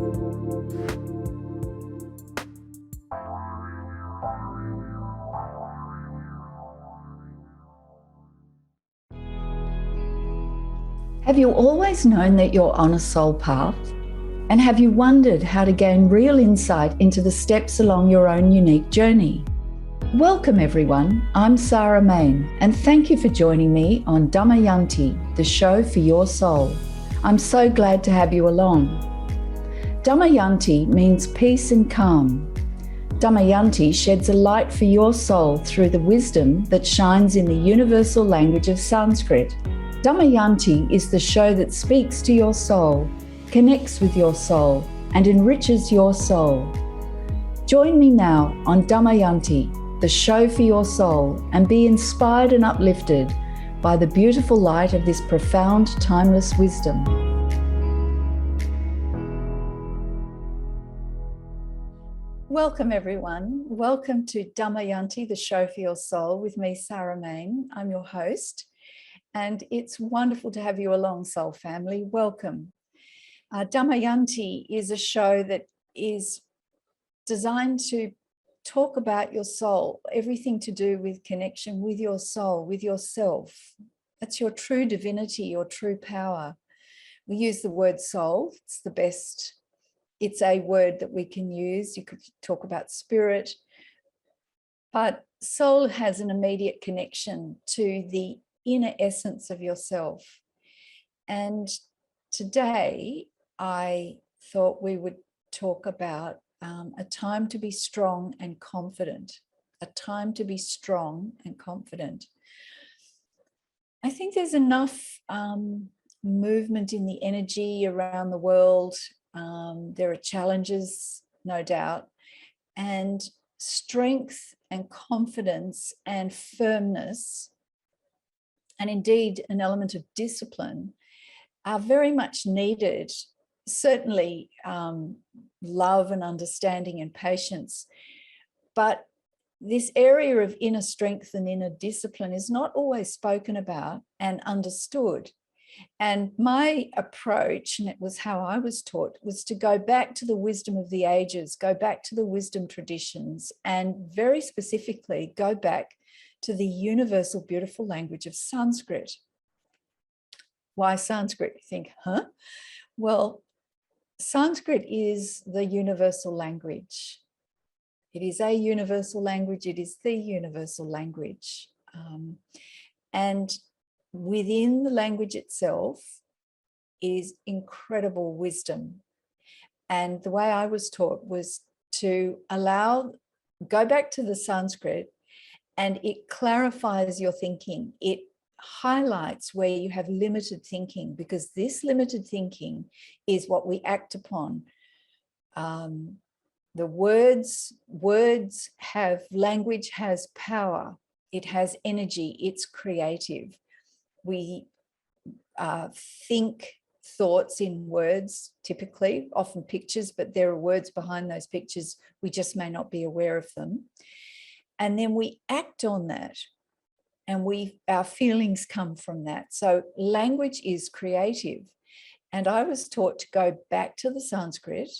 Have you always known that you're on a soul path? And have you wondered how to gain real insight into the steps along your own unique journey? Welcome everyone, I'm Sarah Main, and thank you for joining me on Damayanti, the show for your soul. I'm so glad to have you along. Damayanti means peace and calm. Damayanti sheds a light for your soul through the wisdom that shines in the universal language of Sanskrit. Damayanti is the show that speaks to your soul, connects with your soul, and enriches your soul. Join me now on Damayanti, the show for your soul, and be inspired and uplifted by the beautiful light of this profound, timeless wisdom. Welcome everyone. Welcome to Damayanti, the show for your soul, with me, Sarah Main. I'm your host. And it's wonderful to have you along, soul family. Welcome. Damayanti is a show that is designed to talk about your soul, everything to do with connection with your soul, with yourself. That's your true divinity, your true power. We use the word soul. It's the best. It's a word that we can use. You could talk about spirit, but soul has an immediate connection to the inner essence of yourself. And today I thought we would talk about a time to be strong and confident, a time to be strong and confident. I think there's enough movement in the energy around the world. There are challenges, no doubt, and strength and confidence and firmness, and indeed an element of discipline, are very much needed. Certainly love and understanding and patience. But this area of inner strength and inner discipline is not always spoken about and understood. And my approach, and it was how I was taught, was to go back to the wisdom of the ages, go back to the wisdom traditions, and very specifically go back to the universal, beautiful language of Sanskrit. Why Sanskrit? You think, huh? Well, Sanskrit is the universal language. It is a universal language. It is the universal language. And within the language itself is incredible wisdom. And the way I was taught was to go back to the Sanskrit, and it clarifies your thinking. It highlights where you have limited thinking, because this limited thinking is what we act upon. The words have, language has power. It has energy. It's creative. We think thoughts in words, typically, often pictures, but there are words behind those pictures. We just may not be aware of them. And then we act on that, and our feelings come from that. So language is creative. And I was taught to go back to the Sanskrit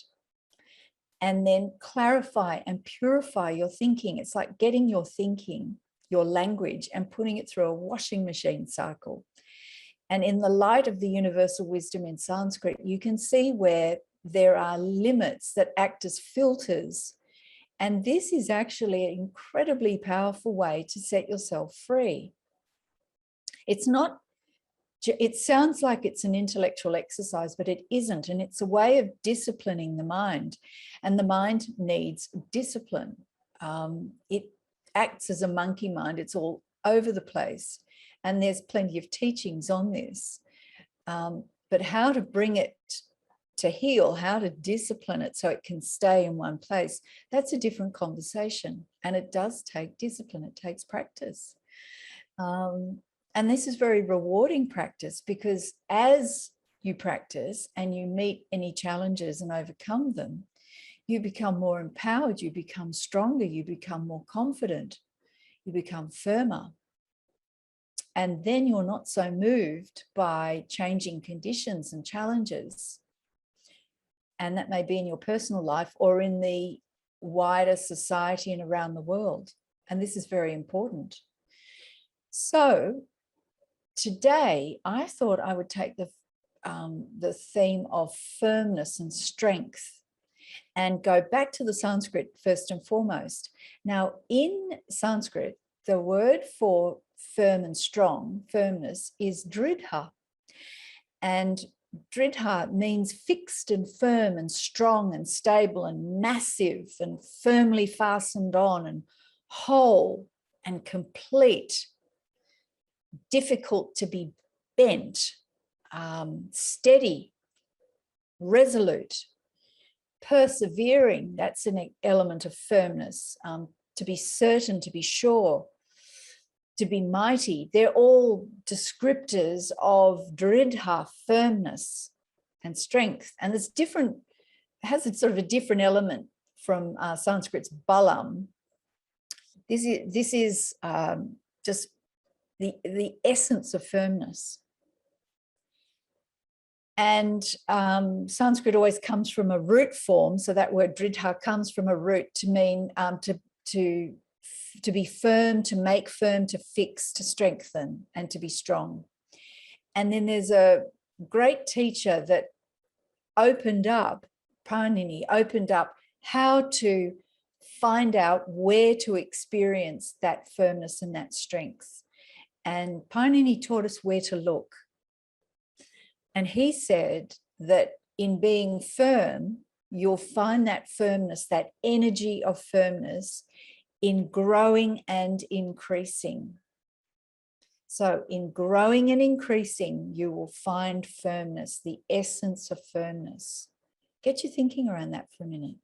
and then clarify and purify your thinking. It's like getting your thinking, your language, and putting it through a washing machine cycle. And in the light of the universal wisdom in Sanskrit, you can see where there are limits that act as filters. And this is actually an incredibly powerful way to set yourself free. It sounds like it's an intellectual exercise, but it isn't. And it's a way of disciplining the mind. And the mind needs discipline. It acts as a monkey mind. It's all over the place. And there's plenty of teachings on this. But how to bring it to heal, how to discipline it so it can stay in one place, that's a different conversation. And it does take discipline. It takes practice. And this is very rewarding practice, because as you practice and you meet any challenges and overcome them, you become more empowered, you become stronger, you become more confident, you become firmer. And then you're not so moved by changing conditions and challenges. And that may be in your personal life or in the wider society and around the world. And this is very important. So today, I thought I would take the theme of firmness and strength and go back to the Sanskrit first and foremost. Now, in Sanskrit, the word for firm and strong, firmness, is dridha. And dridha means fixed and firm and strong and stable and massive and firmly fastened on and whole and complete, difficult to be bent, steady, resolute, persevering. That's an element of firmness. To be certain, to be sure, to be mighty. They're all descriptors of dridha, firmness and strength. And there's different, it has a sort of a different element from Sanskrit's balam. This is just the essence of firmness. And Sanskrit always comes from a root form. So that word dridha comes from a root to mean to be firm, to make firm, to fix, to strengthen, and to be strong. And then there's a great teacher that opened up, Painini opened up how to find out where to experience that firmness and that strength. And Painini taught us where to look. And he said that in being firm, you'll find that firmness, that energy of firmness in growing and increasing. So in growing and increasing, you will find firmness, the essence of firmness. Get you thinking around that for a minute.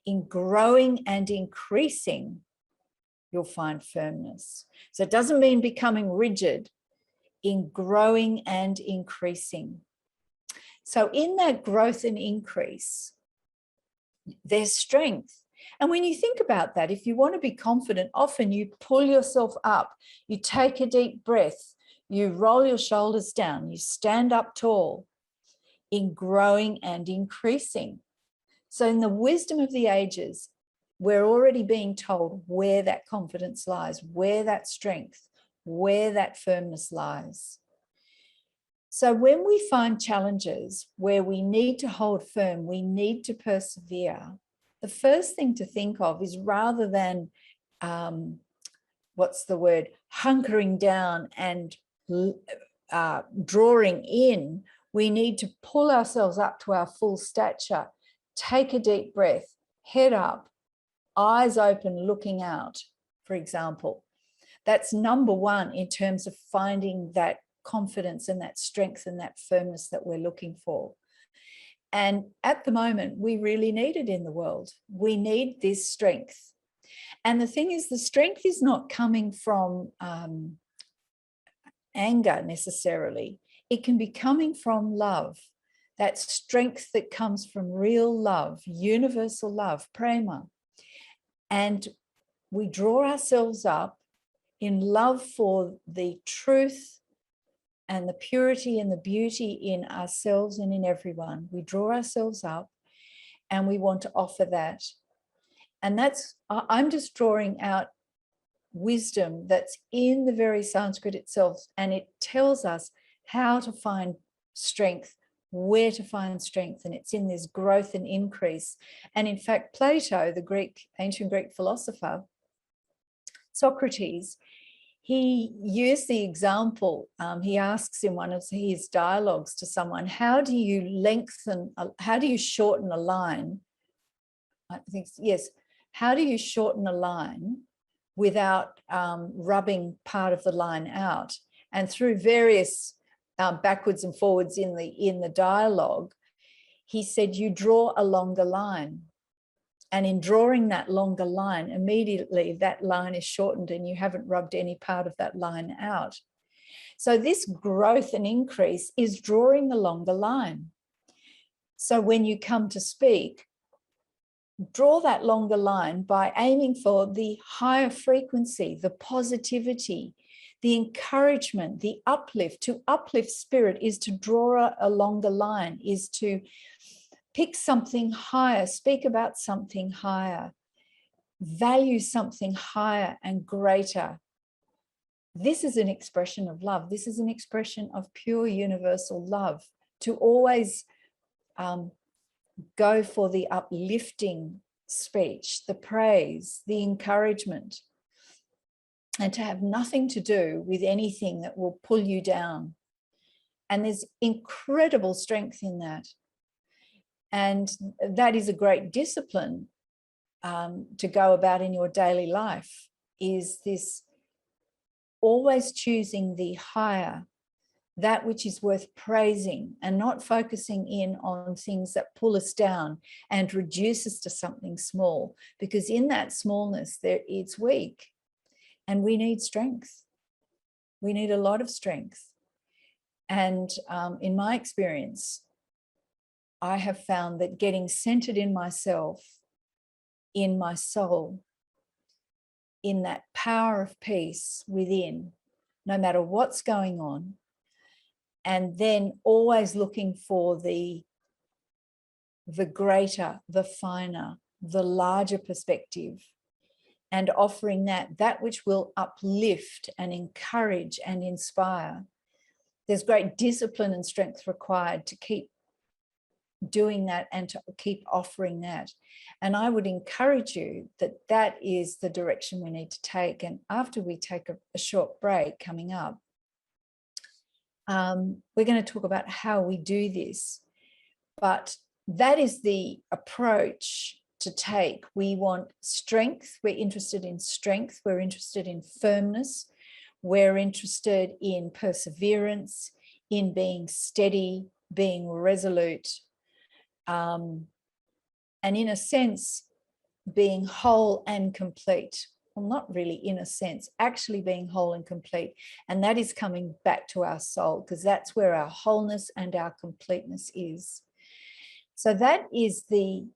In growing and increasing, you'll find firmness. So it doesn't mean becoming rigid. In growing and increasing. So in that growth and increase, there's strength. And when you think about that, if you want to be confident, often you pull yourself up, you take a deep breath, you roll your shoulders down, you stand up tall. In growing and increasing. So in the wisdom of the ages, we're already being told where that confidence lies, where that strength, where that firmness lies. So when we find challenges where we need to hold firm, we need to persevere, the first thing to think of is rather than, hunkering down and drawing in, we need to pull ourselves up to our full stature, take a deep breath, head up, eyes open, looking out, for example. That's number one in terms of finding that confidence and that strength and that firmness that we're looking for. And at the moment, we really need it in the world. We need this strength. And the thing is, the strength is not coming from anger necessarily. It can be coming from love, that strength that comes from real love, universal love, prema. And we draw ourselves up in love for the truth and the purity and the beauty in ourselves and in everyone. We draw ourselves up and we want to offer that. And I'm just drawing out wisdom that's in the very Sanskrit itself, and it tells us how to find strength, where to find strength, and it's in this growth and increase. And in fact, Plato, the ancient Greek philosopher, Socrates, he used the example, he asks in one of his dialogues to someone, how do you shorten a line? I think, yes, how do you shorten a line without rubbing part of the line out? And through various backwards and forwards in the dialogue, he said, you draw a longer line. And in drawing that longer line, immediately that line is shortened and you haven't rubbed any part of that line out. So this growth and increase is drawing the longer line. So when you come to speak, draw that longer line by aiming for the higher frequency, the positivity, the encouragement, the uplift. To uplift spirit is to draw a longer line, is to pick something higher, speak about something higher, value something higher and greater. This is an expression of love. This is an expression of pure universal love, to always go for the uplifting speech, the praise, the encouragement, and to have nothing to do with anything that will pull you down. And there's incredible strength in that. And that is a great discipline to go about in your daily life, is this always choosing the higher, that which is worth praising, and not focusing in on things that pull us down and reduce us to something small, because in that smallness it's weak, and we need strength. We need a lot of strength. And in my experience, I have found that getting centered in myself, in my soul, in that power of peace within, no matter what's going on, and then always looking for the greater, the finer, the larger perspective, and offering that which will uplift and encourage and inspire. There's great discipline and strength required to keep doing that and to keep offering that. And I would encourage you that is the direction we need to take. And after we take a short break coming up, we're going to talk about how we do this. But that is the approach to take. We want strength. We're interested in strength. We're interested in firmness. We're interested in perseverance, in being steady, being resolute, and in a sense, being whole and complete. Well, not really in a sense, actually being whole and complete. And that is coming back to our soul, because that's where our wholeness and our completeness is. So that is the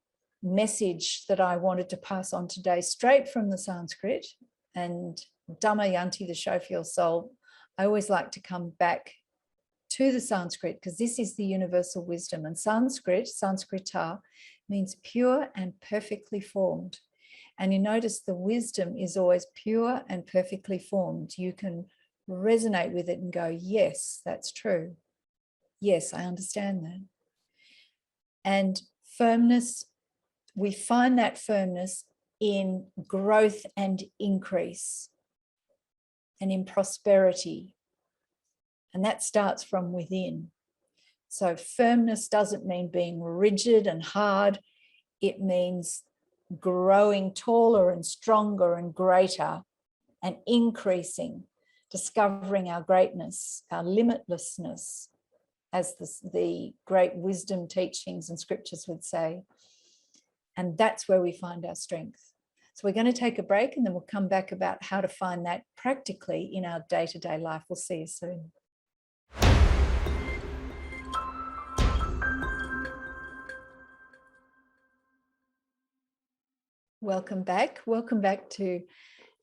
message that I wanted to pass on today, straight from the Sanskrit. And Damayanti, the show for your soul, I always like to come back to the Sanskrit, because this is the universal wisdom. And Sanskrit, Sanskrita, means pure and perfectly formed. And you notice the wisdom is always pure and perfectly formed. You can resonate with it and go, yes, that's true. Yes, I understand that. And firmness, we find that firmness in growth and increase, and in prosperity. And that starts from within. So firmness doesn't mean being rigid and hard. It means growing taller and stronger and greater, and increasing, discovering our greatness, our limitlessness, as the great wisdom teachings and scriptures would say. And that's where we find our strength. So we're going to take a break, and then we'll come back about how to find that practically in our day-to-day life. We'll see you soon. Welcome back. Welcome back to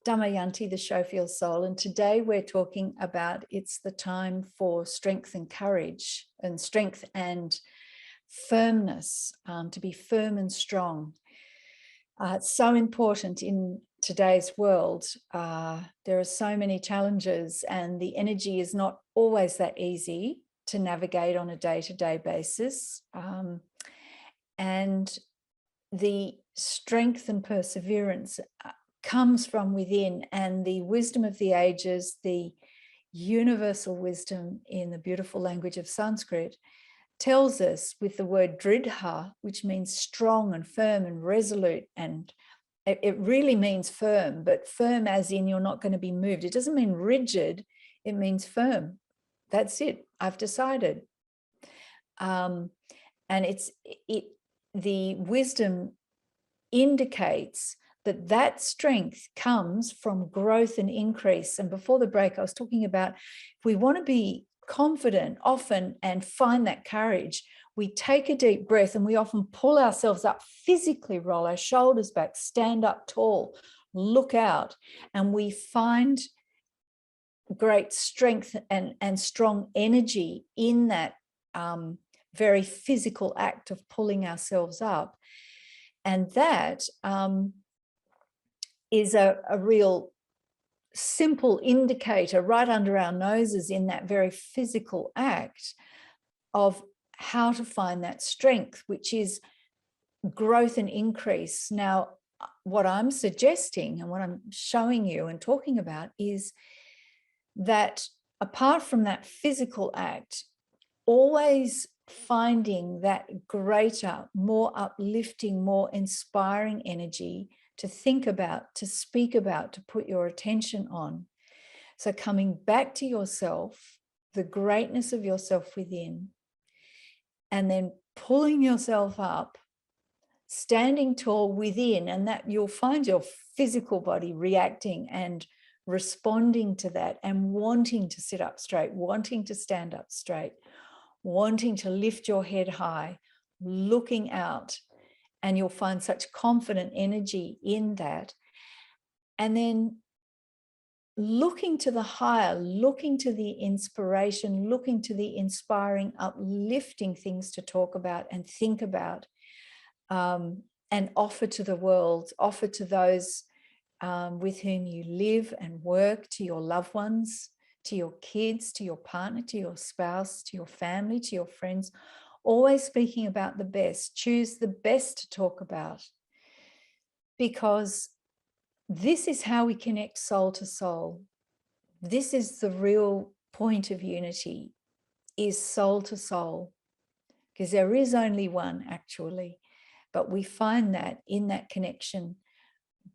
Damayanti, the show for your soul. And today we're talking about it's the time for strength and courage, and strength and firmness, to be firm and strong. It's so important in today's world. There are so many challenges, and the energy is not always that easy to navigate on a day-to-day basis. And the strength and perseverance comes from within, and the wisdom of the ages, the universal wisdom in the beautiful language of Sanskrit, tells us with the word dridha, which means strong and firm and resolute, and it really means firm, but firm as in you're not going to be moved. It doesn't mean rigid, it means firm. That's it, I've decided. And the wisdom indicates that strength comes from growth and increase. And before the break, I was talking about, if we want to be confident often and find that courage, we take a deep breath, and we often pull ourselves up, physically roll our shoulders back, stand up tall, look out, and we find great strength and strong energy in that very physical act of pulling ourselves up. And that is a real simple indicator right under our noses in that very physical act of how to find that strength, which is growth and increase. Now, what I'm suggesting and what I'm showing you and talking about is that apart from that physical act, always finding that greater, more uplifting, more inspiring energy to think about, to speak about, to put your attention on. So coming back to yourself, the greatness of yourself within, and then pulling yourself up, standing tall within, and that you'll find your physical body reacting and responding to that and wanting to sit up straight, wanting to stand up straight, wanting to lift your head high, looking out, and you'll find such confident energy in that. And then looking to the higher, looking to the inspiration, looking to the inspiring, uplifting things to talk about and think about, and offer to the world, offer to those with whom you live and work, to your loved ones, to your kids, to your partner, to your spouse, to your family, to your friends, always speaking about the best. Choose the best to talk about, because this is how we connect soul to soul. This is the real point of unity, is soul to soul, because there is only one actually, but we find that in that connection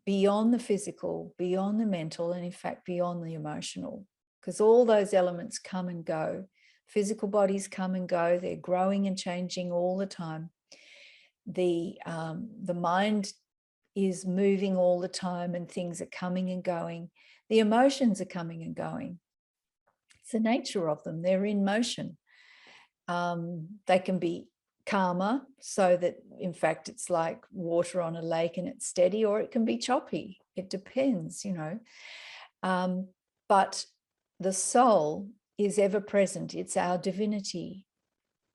beyond the physical, beyond the mental, and in fact beyond the emotional, because all those elements come and go. Physical bodies come and go, they're growing and changing all the time. The mind is moving all the time and things are coming and going. The emotions are coming and going. It's the nature of them, they're in motion. They can be calmer, so that in fact it's like water on a lake and it's steady, or it can be choppy. It depends, you know. But the soul is ever present. It's our divinity.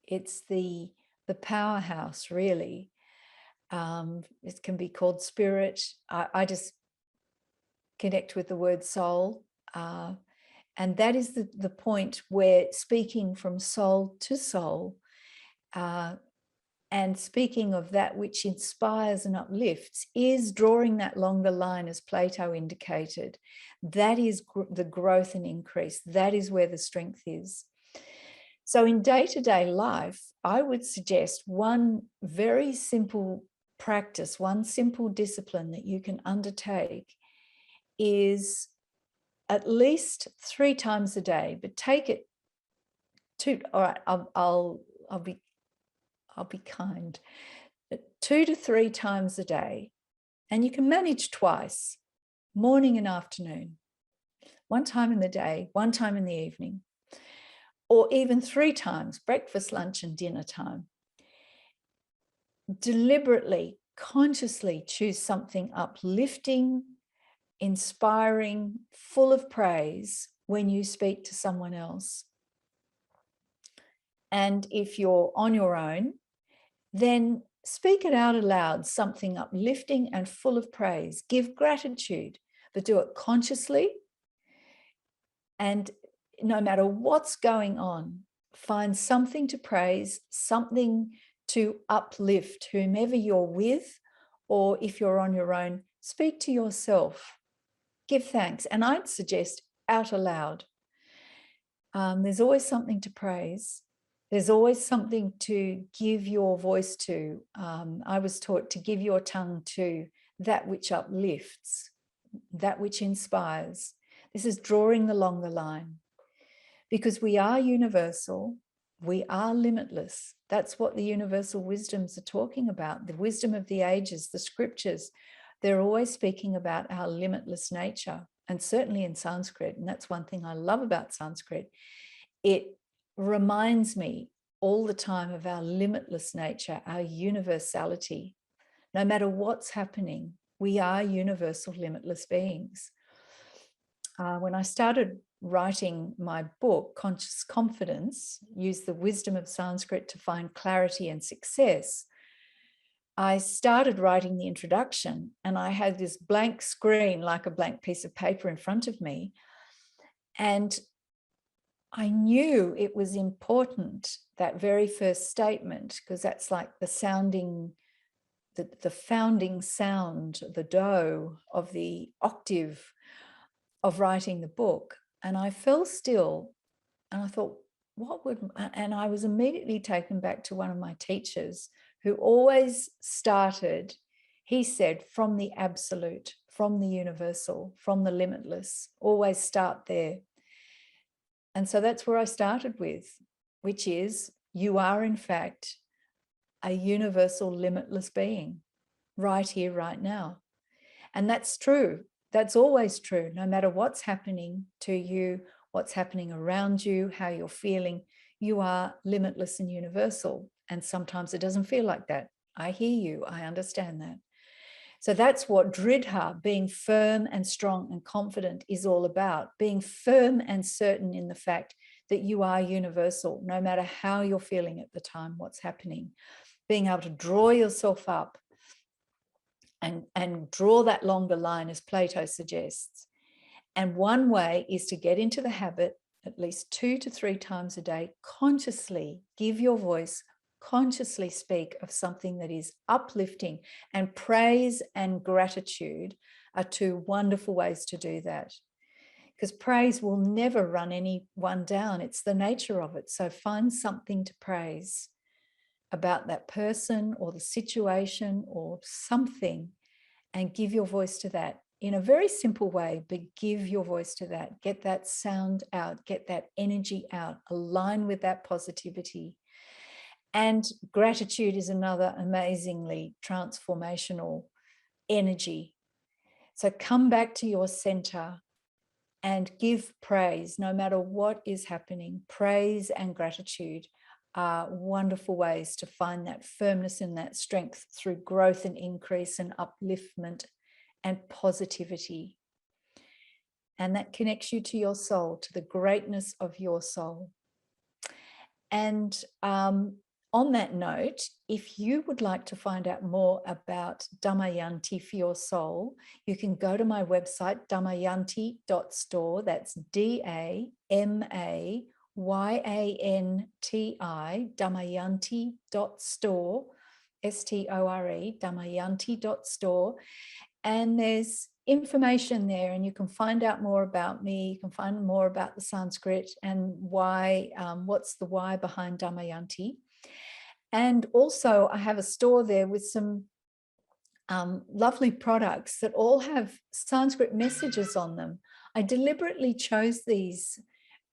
It's the powerhouse, really. It can be called spirit. I just connect with the word soul. And that is the point where speaking from soul to soul, and speaking of that which inspires and uplifts, is drawing that longer line, as Plato indicated. That is the growth and increase. That is where the strength is. So in day-to-day life, I would suggest one very simple practice, one simple discipline that you can undertake is at least 3 times a day, but take it to, all right, I'll be kind, 2 to 3 times a day, and you can manage twice, morning and afternoon, 1 time in the day, 1 time in the evening, or even 3 times, breakfast, lunch, and dinner time. Deliberately, consciously choose something uplifting, inspiring, full of praise when you speak to someone else. And if you're on your own, then speak it out aloud, something uplifting and full of praise. Give gratitude, but do it consciously. And no matter what's going on, find something to praise, something to uplift whomever you're with, or if you're on your own, speak to yourself. Give thanks. And I'd suggest out aloud. There's always something to praise. There's always something to give your voice to. I was taught to give your tongue to that which uplifts, that which inspires. This is drawing the longer line, because we are universal. We are limitless. That's what the universal wisdoms are talking about. The wisdom of the ages, the scriptures, they're always speaking about our limitless nature, and certainly in Sanskrit. And that's one thing I love about Sanskrit. It reminds me all the time of our limitless nature, our universality. No matter what's happening, we are universal, limitless beings. When I started writing my book, Conscious Confidence, Use the Wisdom of Sanskrit to Find Clarity and Success, I started writing the introduction and I had this blank screen, like a blank piece of paper in front of me. And I knew it was important, that very first statement, because that's like the sounding, the founding sound, the do of the octave of writing the book. And I fell still and I thought, and I was immediately taken back to one of my teachers who always started, he said, from the absolute, from the universal, from the limitless, always start there. And so that's where I started with, which is, you are in fact a universal limitless being right here, right now. And that's true. That's always true, no matter what's happening to you, what's happening around you, how you're feeling, you are limitless and universal. And sometimes it doesn't feel like that. I hear you. I understand that. So that's what Dridha, being firm and strong and confident, is all about. Being firm and certain in the fact that you are universal, no matter how you're feeling at the time, what's happening. Being able to draw yourself up and draw that longer line, as Plato suggests. And one way is to get into the habit, at least 2 to 3 times a day, consciously give your voice, consciously speak of something that is uplifting. And praise and gratitude are 2 wonderful ways to do that. Because praise will never run anyone down. It's the nature of it. So find something to praise about that person or the situation or something, and give your voice to that in a very simple way, but give your voice to that. Get that sound out, get that energy out, align with that positivity. And gratitude is another amazingly transformational energy. So come back to your center and give praise, no matter what is happening. Praise and gratitude are wonderful ways to find that firmness and that strength through growth and increase and upliftment and positivity. And that connects you to your soul, to the greatness of your soul. And on that note, if you would like to find out more about Damayanti for your soul, you can go to my website, damayanti.store. That's DAMAYANTI, damayanti.store, STORE, damayanti.store. And there's information there, and you can find out more about me. You can find more about the Sanskrit and why, what's the why behind Damayanti. And also I have a store there with some lovely products that all have Sanskrit messages on them. I deliberately chose these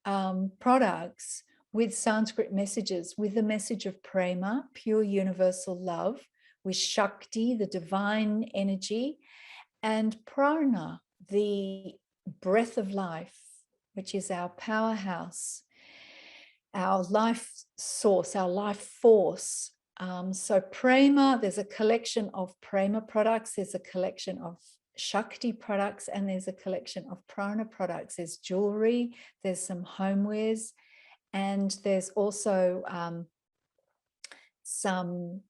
products with Sanskrit messages, with the message of prema, pure universal love, with Shakti, the divine energy, and prana, the breath of life, which is our powerhouse, our life source, our life force. So prema, there's a collection of prema products, there's a collection of Shakti products, and there's a collection of prana products. There's jewelry, there's some homewares, and there's also some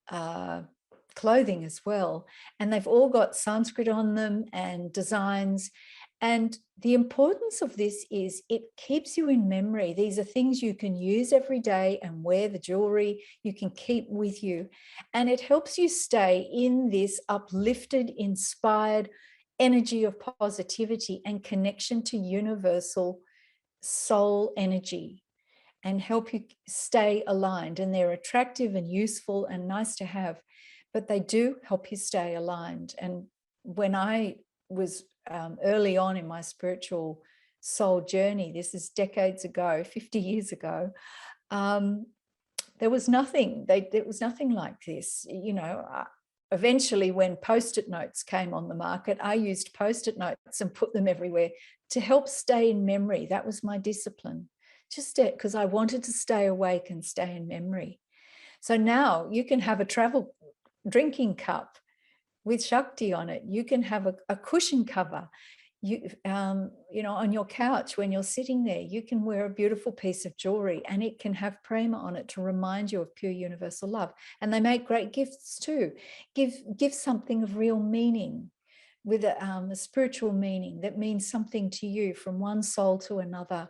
clothing as well. And they've all got Sanskrit on them and designs. And the importance of this is it keeps you in memory. These are things you can use every day and wear, the jewelry you can keep with you. And it helps you stay in this uplifted, inspired energy of positivity and connection to universal soul energy, and help you stay aligned. And they're attractive and useful and nice to have, but they do help you stay aligned. And when I was early on in my spiritual soul journey, this is decades ago, 50 years ago, there was nothing. There was nothing like this. You know, eventually when Post-it notes came on the market, I used Post-it notes and put them everywhere to help stay in memory. That was my discipline, just because I wanted to stay awake and stay in memory. So now you can have a travel drinking cup with Shakti on it. You can have a cushion cover. on your couch when you're sitting there, you can wear a beautiful piece of jewelry and it can have prema on it to remind you of pure universal love. And they make great gifts too. Give something of real meaning, with a spiritual meaning that means something to you from one soul to another.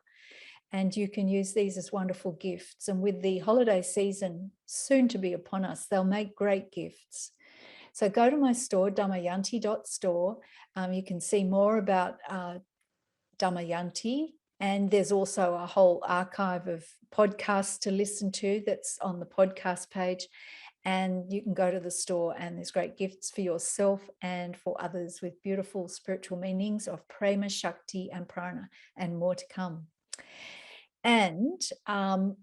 And you can use these as wonderful gifts. And with the holiday season soon to be upon us, they'll make great gifts. So go to my store, damayanti.store. You can see more about Damayanti. And there's also a whole archive of podcasts to listen to that's on the podcast page. And you can go to the store and there's great gifts for yourself and for others with beautiful spiritual meanings of prema, shakti, and prana, and more to come. And I'm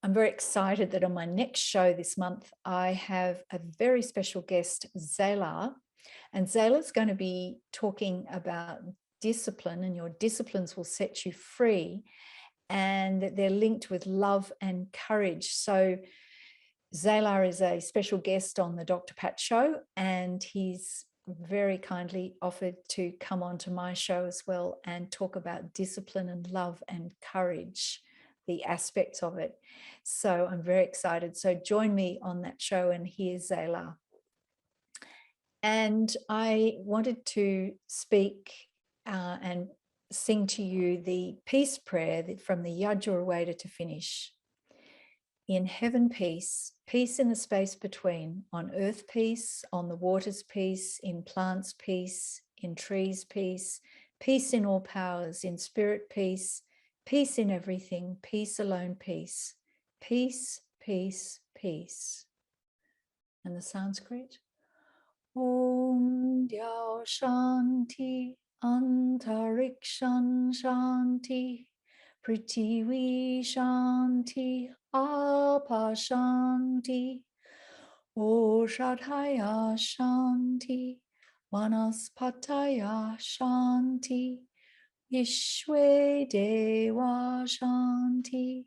very excited that on my next show this month, I have a very special guest, Zayla. And Zayla's going to be talking about discipline, and your disciplines will set you free, and that they're linked with love and courage. So Zayla is a special guest on the Dr. Pat show, and he's very kindly offered to come on to my show as well and talk about discipline and love and courage, the aspects of it. So I'm very excited. So join me on that show and hear Zayla. And I wanted to speak and sing to you the peace prayer from the Yajurveda to finish. In heaven, peace, peace in the space between, on earth, peace, on the waters, peace, in plants, peace, in trees, peace, peace in all powers, in spirit, peace, peace in everything, peace alone, peace, peace, peace, peace. And the Sanskrit? Om Dhyao Shanti, Antarikshan Shanti, Prithvi Shanti, Apa Shanti, Oshadhaya Shanti, Vanaspataya Shanti, Vishwe Deva Shanti,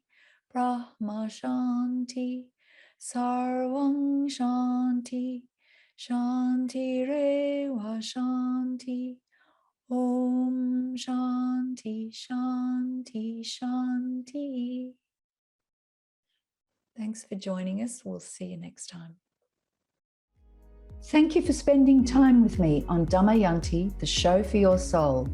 Brahma Shanti, Sarvang Shanti, Shanti Reva Shanti, Om Shanti, Shanti, Shanti. Thanks for joining us. We'll see you next time. Thank you for spending time with me on Damayanti, the show for your soul.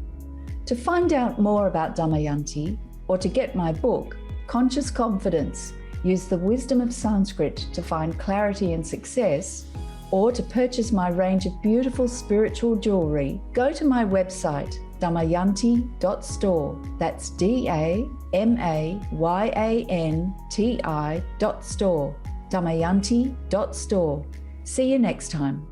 To find out more about Damayanti, or to get my book, Conscious Confidence, Use the Wisdom of Sanskrit to Find Clarity and Success, or to purchase my range of beautiful spiritual jewelry, go to my website, damayanti.store. That's DAMAYANTI.store. Damayanti.store. See you next time.